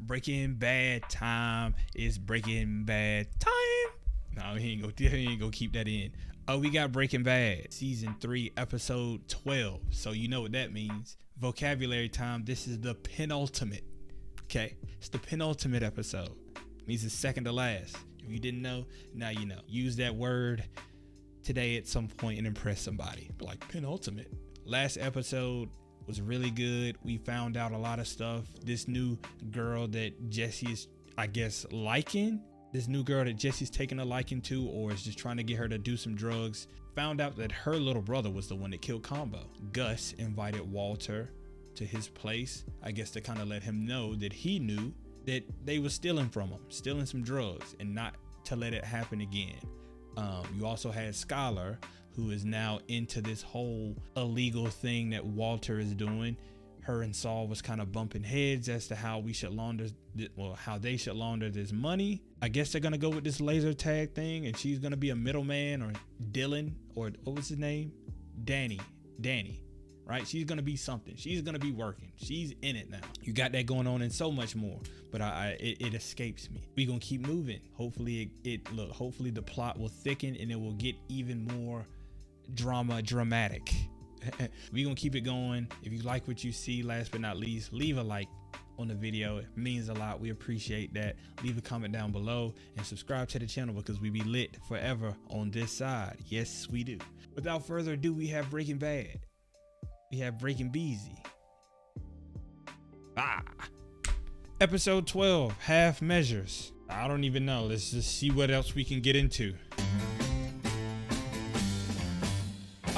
Breaking Bad time. It's Breaking Bad time. No, he ain't gonna keep that in. Oh, we got Breaking Bad season 3 episode 12. So you know what that means. Vocabulary time. This is the penultimate. Okay, it's the penultimate episode. It means it's second to last. If you didn't know, now you know. Use that word today at some point and impress somebody. Like penultimate. Last episode was really good. We found out a lot of stuff. This new girl that Jesse is, I guess, liking. This new girl that Jesse's taking a liking to, or is just trying to get her to do some drugs. Found out that her little brother was the one that killed Combo. Gus invited Walter to his place, I guess, to kind of let him know that he knew that they were stealing from him, stealing some drugs, and not to let it happen again. You also had Skyler, who is now into this whole illegal thing that Walter is doing. Her and Saul was kind of bumping heads as to how we should launder, how they should launder this money. I guess they're gonna go with this laser tag thing, and she's gonna be a middleman, or Dylan, or what was his name? Danny, right? She's gonna be something. She's gonna be working. She's in it now. You got that going on and so much more, but it escapes me. We gonna keep moving. Hopefully hopefully the plot will thicken and it will get even more dramatic. We gonna keep it going. If you like what you see, last but not least, leave a like on the video. It means a lot. We appreciate that. Leave a comment down below and subscribe to the channel, because we be lit forever on this side. Yes, we do. Without further ado, we have Breaking Bad. We have Breaking Beezy. Episode 12, Half Measures. I don't even know. Let's just see what else we can get into.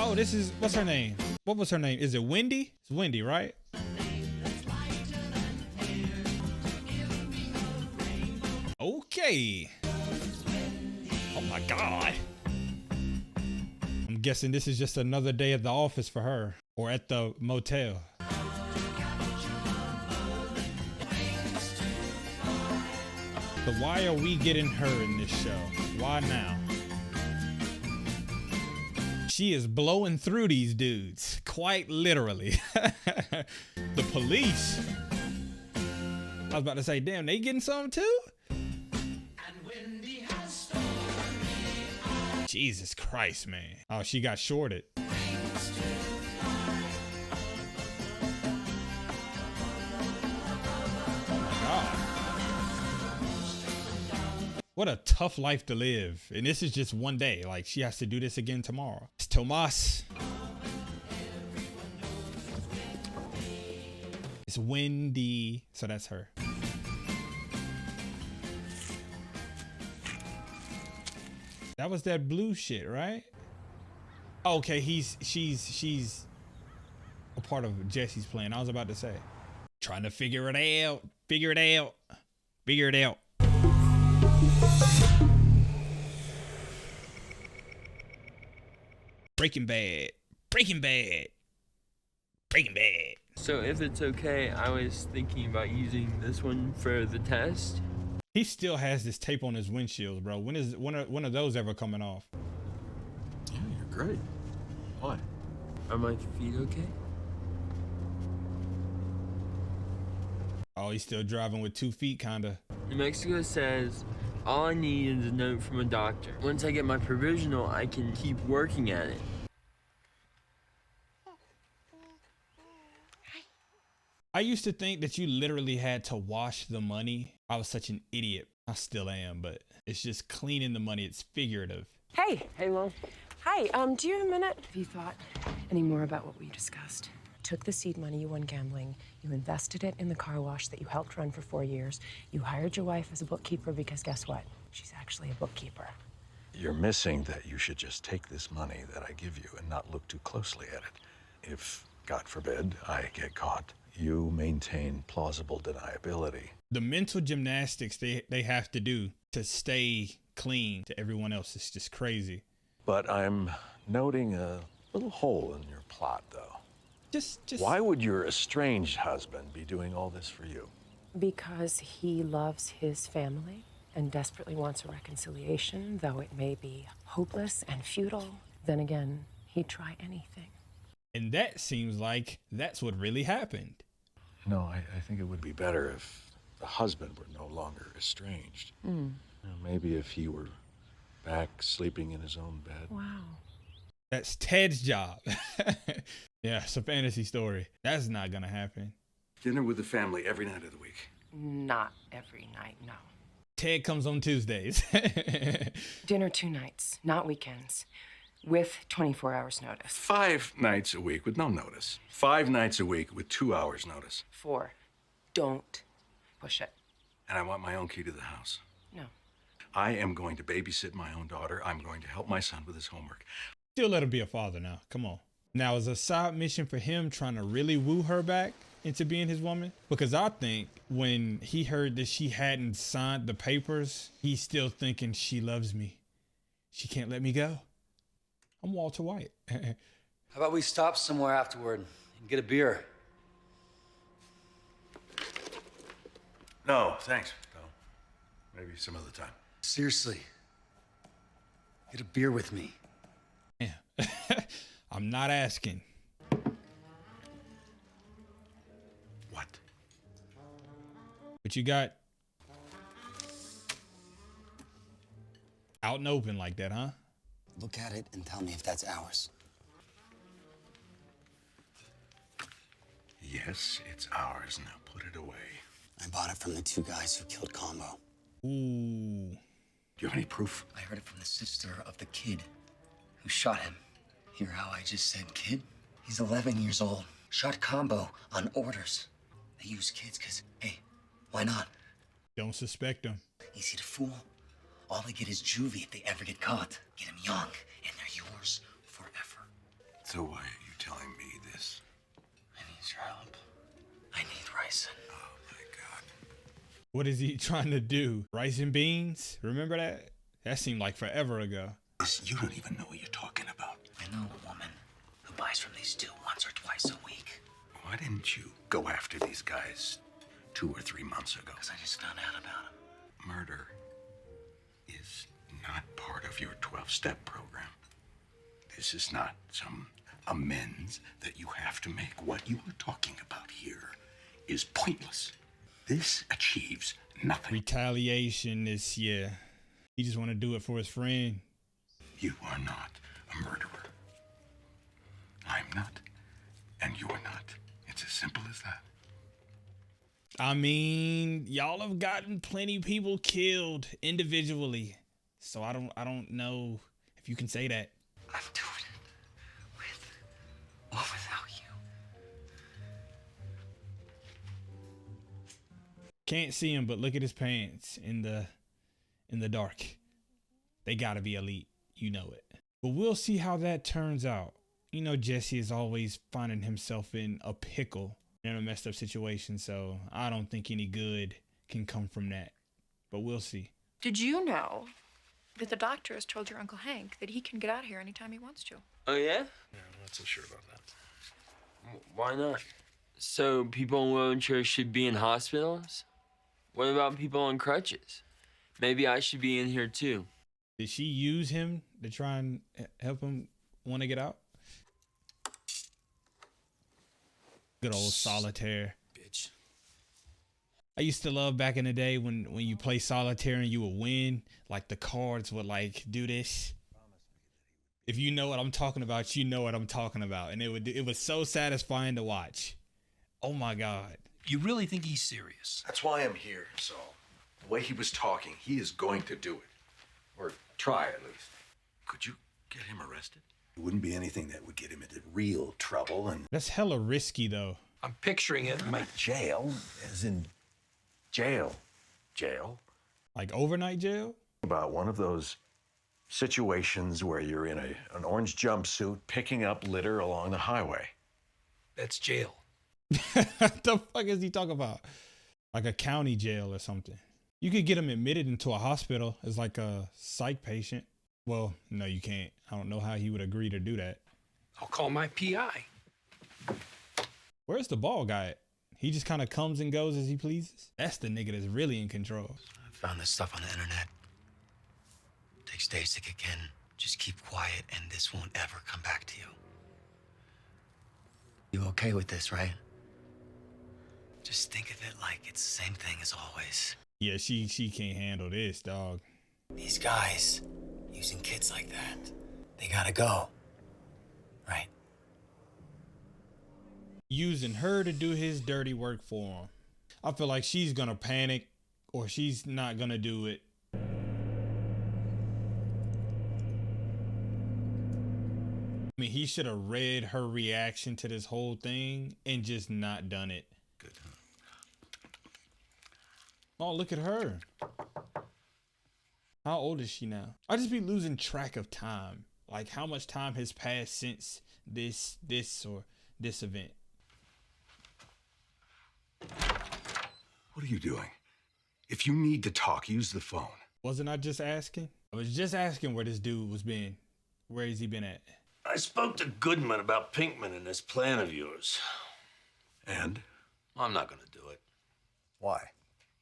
Oh, this is, what's her name? What was her name? Is it Wendy? It's Wendy, right? Okay. Oh my God. I'm guessing this is just another day at the office for her, or at the motel. So why are we getting her in this show? Why now? She is blowing through these dudes, quite literally. The police. I was about to say, damn, they getting some too? Jesus Christ, man. Oh, she got shorted. Oh my God. What a tough life to live. And this is just one day. Like, she has to do this again tomorrow. It's Tomas. It's Wendy. So that's her. That was that blue shit, right? Okay, she's a part of Jesse's plan. I was about to say. Trying to figure it out. Figure it out. Figure it out. Breaking Bad. Breaking Bad. Breaking Bad. So if it's okay, I was thinking about using this one for the test. He still has this tape on his windshields, bro. When are those ever coming off? Yeah, you're great. Why? Are my feet okay? Oh, he's still driving with 2 feet, kinda. New Mexico says, all I need is a note from a doctor. Once I get my provisional, I can keep working at it. I used to think that you literally had to wash the money. I was such an idiot. I still am, but it's just cleaning the money. It's figurative. Hey. Hey, Mom. Hi, do you have a minute? Have you thought any more about what we discussed? Took the seed money you won gambling, you invested it in the car wash that you helped run for 4 years. You hired your wife as a bookkeeper because guess what? She's actually a bookkeeper. You're missing that you should just take this money that I give you and not look too closely at it. If, God forbid, I get caught, you maintain plausible deniability. The mental gymnastics they have to do to stay clean to everyone else is just crazy. But I'm noting a little hole in your plot, though. Just Why would your estranged husband be doing all this for you? Because he loves his family and desperately wants a reconciliation, though it may be hopeless and futile. Then again, he'd try anything. And that seems like that's what really happened. No, I think it would be better if the husband were no longer estranged. Maybe if he were back sleeping in his own bed. Wow. That's Ted's job. Yeah, it's a fantasy story. That's not gonna happen. Dinner with the family every night of the week. Not every night, no. Ted comes on Tuesdays. Dinner 2 nights, not weekends, with 24 hours notice. 5 nights a week with no notice. 5 nights a week with 2 hours notice. 4. Don't push it. And I want my own key to the house. No. I am going to babysit my own daughter. I'm going to help my son with his homework. Still let him be a father now. Come on. Now, is a side mission for him trying to really woo her back into being his woman? Because I think when he heard that she hadn't signed the papers, he's still thinking she loves me. She can't let me go. I'm Walter White. How about we stop somewhere afterward and get a beer? No, thanks. No. Maybe some other time. Seriously. Get a beer with me. Yeah. I'm not asking. What? But you got out and open like that, huh? Look at it and tell me if that's ours. Yes, it's ours. Now put it away. I bought it from the 2 guys who killed Combo. Ooh. Do you have any proof? I heard it from the sister of the kid who shot him. Hear how I just said kid? He's 11 years old. Shot Combo on orders. They use kids because, hey, why not? Don't suspect him. Easy to fool. All they get is juvie if they ever get caught. Get them young, and they're yours forever. So why are you telling me this? I need your help. I need Ryson. Oh my God. What is he trying to do? Rice and beans? Remember that? That seemed like forever ago. You don't even know what you're talking about. I know a woman who buys from these 2 once or twice a week. Why didn't you go after these guys 2 or 3 months ago? Because I just found out about him. Murder is not part of your 12-step program. This is not some amends that you have to make. What you are talking about here is pointless. This achieves nothing. Retaliation is, yeah. He just want to do it for his friend. You are not a murderer. I'm not, and you're not. It's as simple as that. I mean, y'all have gotten plenty of people killed individually. So I don't know if you can say that. I'm doing it with or without you. Can't see him, but look at his pants in the dark. They gotta be elite. You know it. But we'll see how that turns out. You know, Jesse is always finding himself in a pickle in a messed up situation, so I don't think any good can come from that. But we'll see. Did you know that the doctor has told your Uncle Hank that he can get out of here anytime he wants to? Oh, yeah? Yeah, I'm not so sure about that. Why not? So people in wheelchairs should be in hospitals? What about people on crutches? Maybe I should be in here too. Did she use him to try and help him want to get out? Good old solitaire. Bitch. I used to love back in the day when you play solitaire and you would win, like the cards would like do this. If you know what I'm talking about, you know what I'm talking about. And it was so satisfying to watch. Oh my God. You really think he's serious? That's why I'm here, Saul. The way he was talking, he is going to do it. Or try, at least. Could you get him arrested? It wouldn't be anything that would get him into real trouble, and... That's hella risky though. I'm picturing it. Jail, as in jail. Jail? Like overnight jail? About one of those situations where you're in an orange jumpsuit picking up litter along the highway. That's jail. What the fuck is he talking about? Like a county jail or something. You could get him admitted into a hospital as like a psych patient. Well, no, you can't. I don't know how he would agree to do that. I'll call my PI. Where's the ball guy at? He just kind of comes and goes as he pleases. That's the nigga that's really in control. I found this stuff on the internet. Takes days to kick in. Just keep quiet and this won't ever come back to you. You okay with this, right? Just think of it like it's the same thing as always. Yeah, she can't handle this, dog. These guys using kids like that, they gotta go. Right? Using her to do his dirty work for him. I feel like she's gonna panic or she's not gonna do it. I mean, he should have read her reaction to this whole thing and just not done it. Good. Oh, look at her. How old is she now? I just be losing track of time. Like how much time has passed since this event. What are you doing? If you need to talk, use the phone. Wasn't I just asking? I was just asking where this dude was been. Where has he been at? I spoke to Goodman about Pinkman and this plan of yours. And? I'm not gonna do it. Why?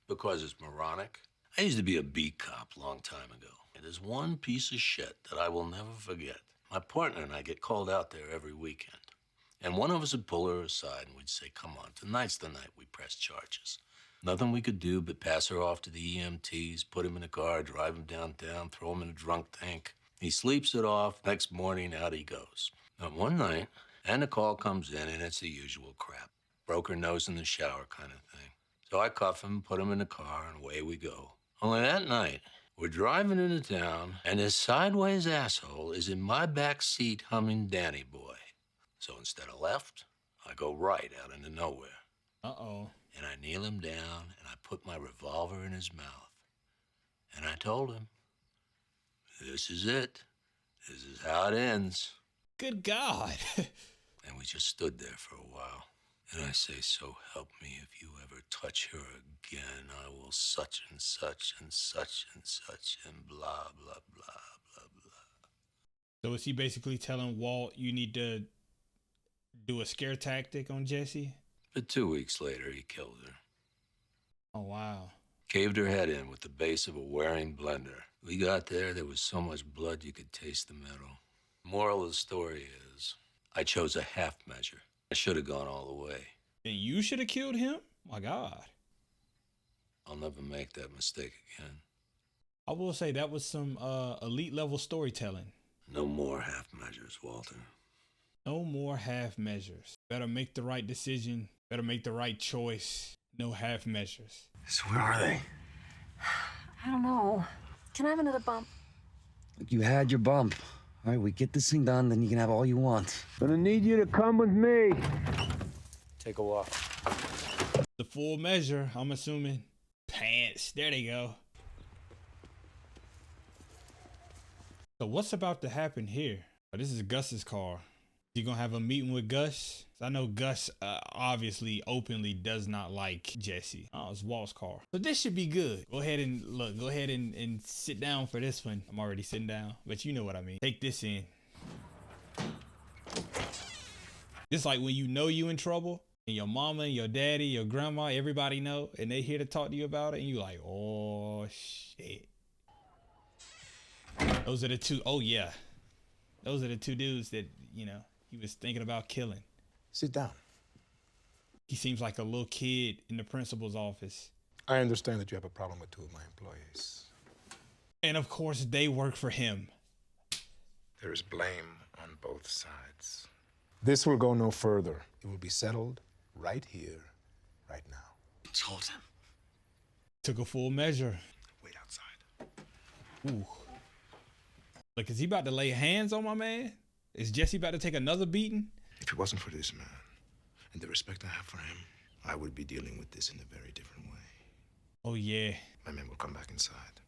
Because it's moronic. I used to be a beat cop a long time ago. It is one piece of shit that I will never forget. My partner and I get called out there every weekend. And one of us would pull her aside and we'd say, come on, tonight's the night we press charges. Nothing we could do but pass her off to the EMTs, put him in a car, drive him downtown, throw him in a drunk tank. He sleeps it off. Next morning, out he goes. Now, one night, and the call comes in, and it's the usual crap. Broke her nose in the shower kind of thing. So I cuff him, put him in the car, and away we go. Only that night, we're driving into town, and this sideways asshole is in my back seat humming Danny Boy. So instead of left, I go right out into nowhere. Uh-oh. And I kneel him down, and I put my revolver in his mouth. And I told him, this is it. This is how it ends. Good God. And we just stood there for a while. And I say, so help me, if you ever touch her again, I will such and such and such and such and blah, blah, blah, blah, blah. So is he basically telling Walt you need to do a scare tactic on Jesse? But 2 weeks later, he killed her. Oh, wow. Caved her head in with the base of a wearing blender. We got there was so much blood you could taste the metal. Moral of the story is, I chose a half measure. I should have gone all the way. Then you should have killed him? My God. I'll never make that mistake again. I will say that was some elite level storytelling. No more half measures, Walter. No more half measures. Better make the right decision. Better make the right choice. No half measures. So where are they? I don't know. Can I have another bump? Look, you had your bump. All right, we get this thing done, then you can have all you want. Gonna need you to come with me. Take a walk. The full measure, I'm assuming. Pants. There they go. So what's about to happen here? Oh, this is Gus's car. You gonna have a meeting with Gus? I know Gus obviously openly does not like Jesse. Oh, it's Walt's car. So this should be good. Go ahead and look. Go ahead and sit down for this one. I'm already sitting down, but you know what I mean. Take this in. It's like when you know you in trouble and your mama and your daddy, your grandma, everybody know, and they here to talk to you about it, and you like, oh shit. Those are the two. Oh yeah, those are the two dudes that he was thinking about killing. Sit down. He seems like a little kid in the principal's office. I understand that you have a problem with 2 of my employees. And of course, they work for him. There is blame on both sides. This will go no further. It will be settled right here, right now. I told him. Took a full measure. Wait outside. Ooh. Look, is he about to lay hands on my man? Is Jesse about to take another beating? If it wasn't for this man and the respect I have for him, I would be dealing with this in a very different way. Oh, yeah. My men will come back inside,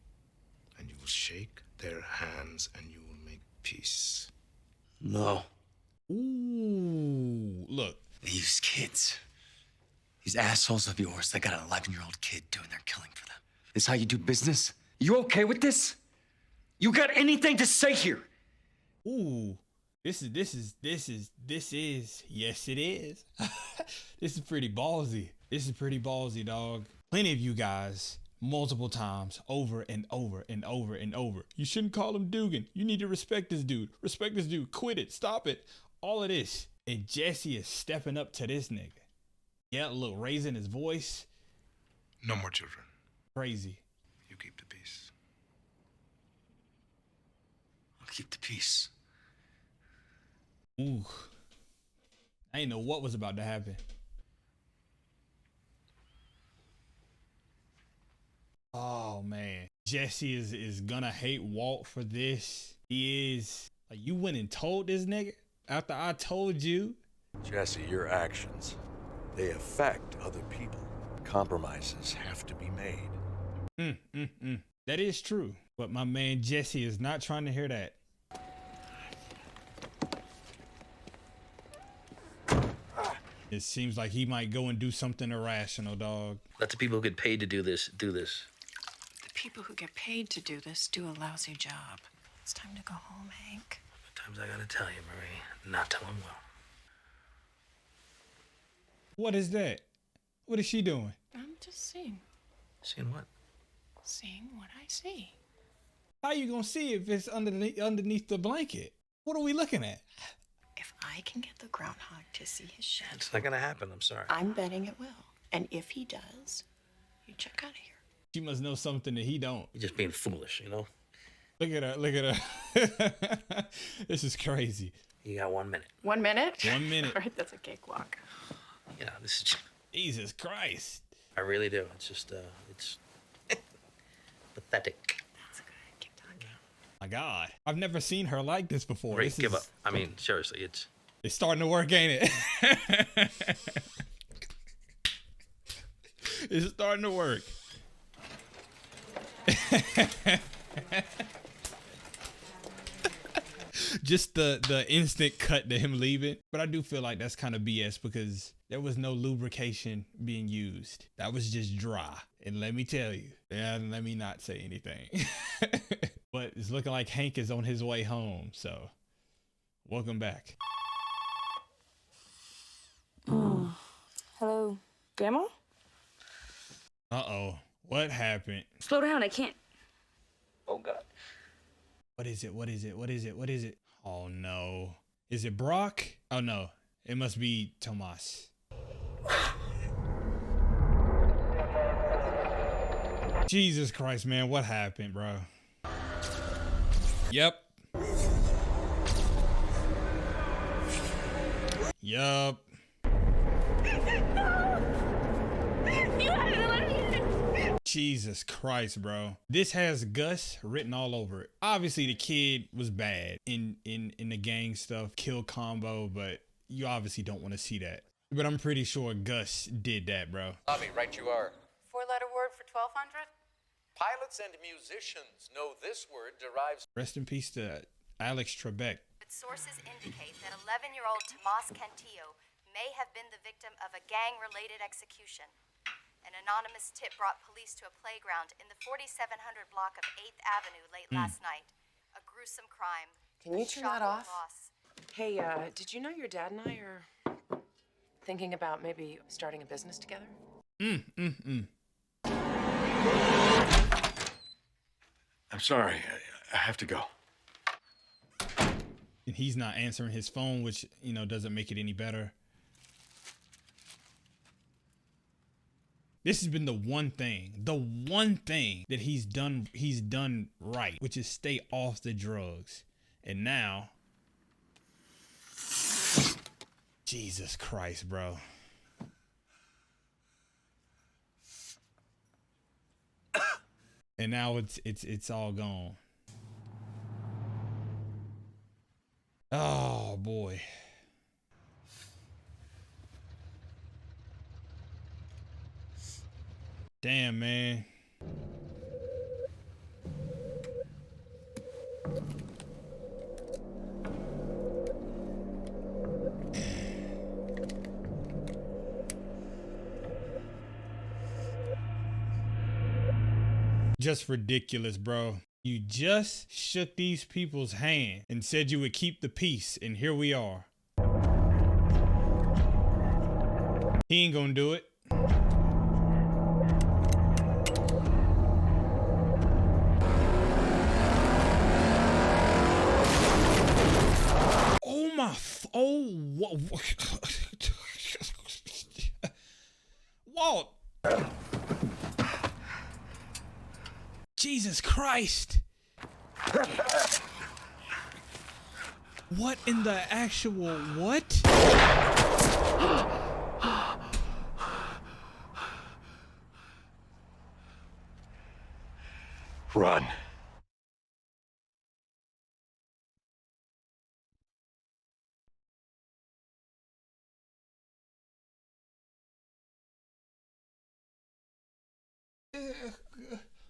and you will shake their hands, and you will make peace. No. Ooh, look. They use kids. These assholes of yours, they got an 11-year-old kid doing their killing for them. This how you do business? You okay with this? You got anything to say here? Ooh. This is, yes, it is. This is pretty ballsy. This is pretty ballsy, dog. Plenty of you guys, multiple times, over and over and over and over. You shouldn't call him Dugan. You need to respect this dude. Respect this dude. Quit it. Stop it. All of this. And Jesse is stepping up to this nigga. Yeah, look, raising his voice. No more children. Crazy. You keep the peace. I'll keep the peace. Ooh. I didn't know what was about to happen. Oh man. Jesse is gonna hate Walt for this. He is. Like, you went and told this nigga after I told you. Jesse, your actions, they affect other people. Compromises have to be made. That is true. But my man Jesse is not trying to hear that. It seems like he might go and do something irrational, dog. Let the people who get paid to do this. The people who get paid to do this do a lousy job. It's time to go home, Hank. Sometimes I gotta tell you, Marie, not till I'm well. What is that? What is she doing? I'm just seeing. Seeing what? Seeing what I see. How you gonna see if it's underneath the blanket? What are we looking at? If I can get the groundhog to see his shed, It's not gonna happen, I'm sorry. I'm betting it will. And if he does, you check out of here. She must know something that he don't. You're just being foolish, you know? Look at her. Look at her. This is crazy. You got 1 minute. 1 minute? 1 minute. All right, that's a cakewalk. Yeah, this is... Jesus Christ. I really do. It's just, it's pathetic. That's good. Keep talking. My God. I've never seen her like this before. Ray, This give is- up. I mean, seriously, it's... It's starting to work, ain't it? It's starting to work. Just the instant cut to him leaving. But I do feel like that's kind of BS because there was no lubrication being used. That was just dry. And let me tell you, and let me not say anything. But it's looking like Hank is on his way home. So welcome back. Hello, Grandma? Uh-oh. What happened? Slow down, I can't. Oh, God. What is it? What is it? What is it? What is it? Oh, no. Is it Brock? Oh, no. It must be Tomas. Jesus Christ, man. What happened, bro? Yep. Yup. Jesus Christ, bro. This has Gus written all over it. Obviously, the kid was bad in the gang stuff, kill combo, but you obviously don't want to see that. But I'm pretty sure Gus did that, bro. Tommy, right you are. 4-letter word for 1200? Pilots and musicians know this word derives... Rest in peace to Alex Trebek. But sources indicate that 11-year-old Tomas Cantillo may have been the victim of a gang-related execution. An anonymous tip brought police to a playground in the 4700 block of 8th Avenue late last night. A gruesome crime. Can you turn that shocking off? loss. Hey, did you know your dad and I are thinking about maybe starting a business together? I'm sorry. I have to go. And he's not answering his phone, which, you know, doesn't make it any better. This has been the one thing that he's done right, which is stay off the drugs. And now, Jesus Christ, bro. And now it's all gone. Oh boy. Damn, man. Just ridiculous, bro. You just shook these people's hand and said you would keep the peace, and here we are. He ain't gonna do it. Oh my, what? Walt. Jesus Christ. What in the actual what? Run.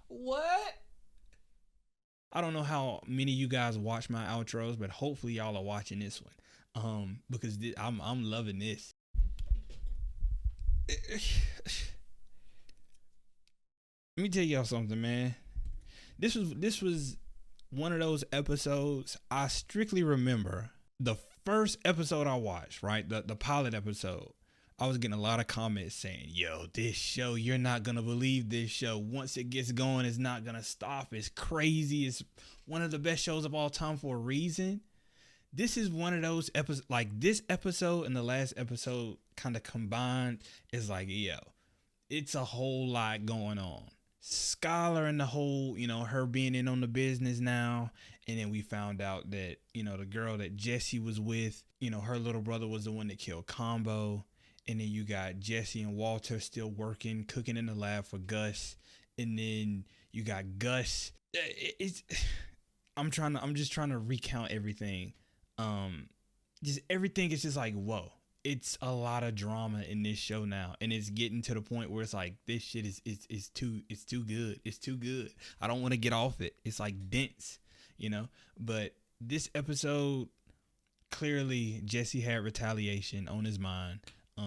What? I don't know how many of you guys watch my outros, but hopefully y'all are watching this one. Because I'm loving this. Let me tell y'all something, man. This was one of those episodes I strictly remember. The first episode I watched, right? The pilot episode. I was getting a lot of comments saying, yo, this show, you're not going to believe this show. Once it gets going, it's not going to stop. It's crazy. It's one of the best shows of all time for a reason. This is one of those episodes, like this episode and the last episode kind of combined is like, yo, it's a whole lot going on. Skyler and the whole, her being in on the business now. And then we found out that, the girl that Jesse was with, her little brother was the one that killed Combo. And then you got Jesse and Walter still working, cooking in the lab for Gus. And then you got Gus. I'm just trying to recount everything. Just everything is just like, whoa. It's a lot of drama in this show now. And it's getting to the point where it's like, this shit is too good. It's too good. I don't want to get off it. It's like dense, But this episode, clearly Jesse had retaliation on his mind.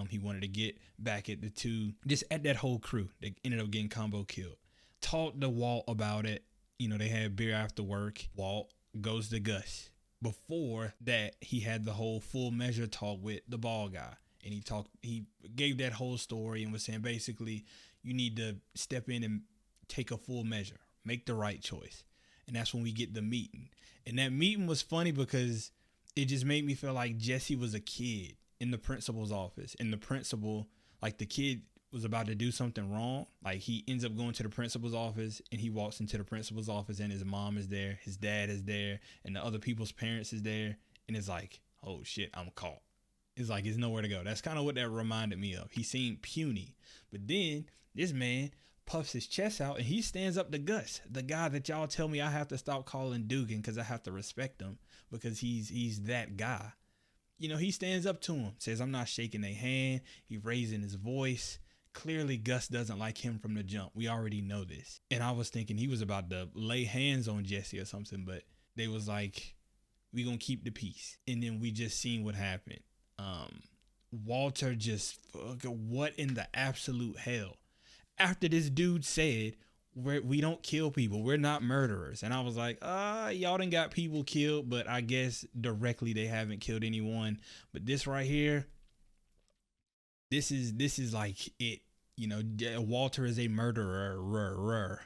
He wanted to get back at the two, just at that whole crew that ended up getting Combo killed. Talked to Walt about it. They had beer after work. Walt goes to Gus. Before that, he had the whole full measure talk with the bald guy. And he gave that whole story and was saying, basically, you need to step in and take a full measure. Make the right choice. And that's when we get the meeting. And that meeting was funny because it just made me feel like Jesse was a kid in the principal's office. And the principal, like the kid was about to do something wrong. Like he ends up going to the principal's office and he walks into the principal's office and his mom is there, his dad is there, and the other people's parents is there. And it's like, oh shit, I'm caught. It's like, it's nowhere to go. That's kind of what that reminded me of. He seemed puny. But then this man puffs his chest out and he stands up to Gus, the guy that y'all tell me I have to stop calling Dugan because I have to respect him because he's that guy. He stands up to him, says, I'm not shaking their hand. He raising his voice. Clearly, Gus doesn't like him from the jump. We already know this. And I was thinking he was about to lay hands on Jesse or something, but they was like, we gonna keep the peace. And then we just seen what happened. Walter just, what in the absolute hell? After this dude said, we don't kill people. We're not murderers. And I was like, y'all done got people killed, but I guess directly they haven't killed anyone. But this right here, this is like it. Walter is a murderer.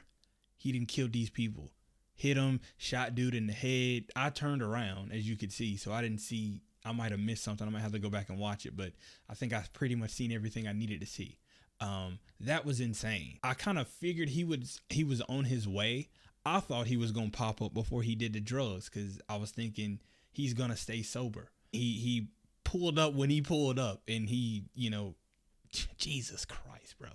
He didn't kill these people. Hit him, shot dude in the head. I turned around, as you could see, so I didn't see. I might have missed something. I might have to go back and watch it, but I think I've pretty much seen everything I needed to see. That was insane. I kind of figured he was on his way. I thought he was gonna pop up before he did the drugs because I was thinking he's gonna stay sober. He pulled up when he pulled up, and he, Jesus Christ, bro.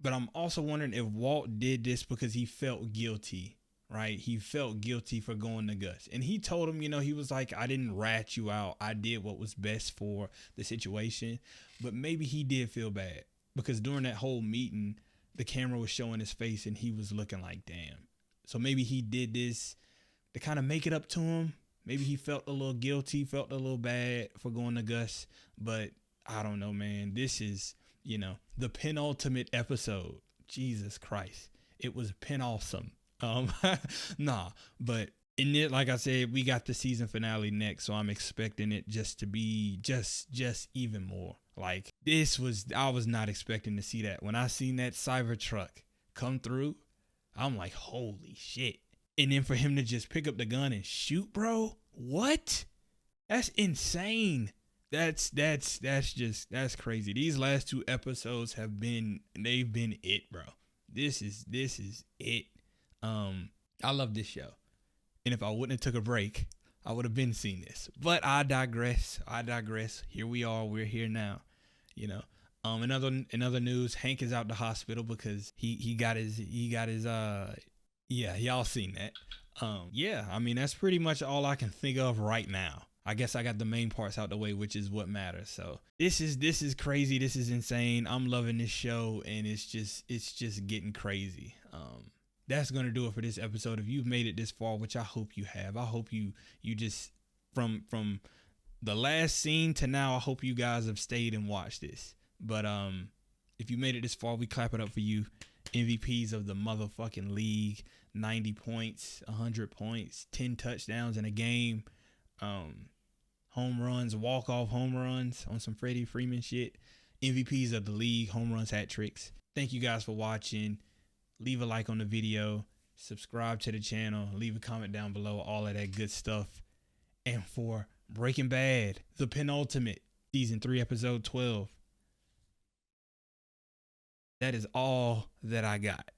But I'm also wondering if Walt did this because he felt guilty, right? He felt guilty for going to Gus, and he told him, he was like, I didn't rat you out. I did what was best for the situation, but maybe he did feel bad. Because during that whole meeting, the camera was showing his face and he was looking like, damn. So maybe he did this to kind of make it up to him. Maybe he felt a little guilty, felt a little bad for going to Gus. But I don't know, man. This is, the penultimate episode. Jesus Christ. It was awesome. But in it, like I said, we got the season finale next. So I'm expecting it just to be just even more. Like I was not expecting to see that. When I seen that Cybertruck come through, I'm like, holy shit. And then for him to just pick up the gun and shoot, bro, what? That's insane. That's crazy. These last 2 episodes they've been it, bro. This is it. I love this show. And if I wouldn't have took a break, I would have been seeing this. But I digress. Here we are. We're here now. You know. In other news, Hank is out the hospital because he got his y'all seen that. I mean, that's pretty much all I can think of right now. I guess I got the main parts out the way, which is what matters. So this is crazy. This is insane. I'm loving this show, and it's just getting crazy. That's gonna do it for this episode. If you've made it this far, which I hope you have, I hope you just from the last scene to now, I hope you guys have stayed and watched this. But if you made it this far, we clap it up for you. MVPs of the motherfucking league, 90 points, 100 points, 10 touchdowns in a game. Home runs, walk-off home runs on some Freddie Freeman shit. MVPs of the league, home runs, hat tricks. Thank you guys for watching. Leave a like on the video. Subscribe to the channel. Leave a comment down below. All of that good stuff. And for Breaking Bad, the penultimate, season 3, episode 12. That is all that I got.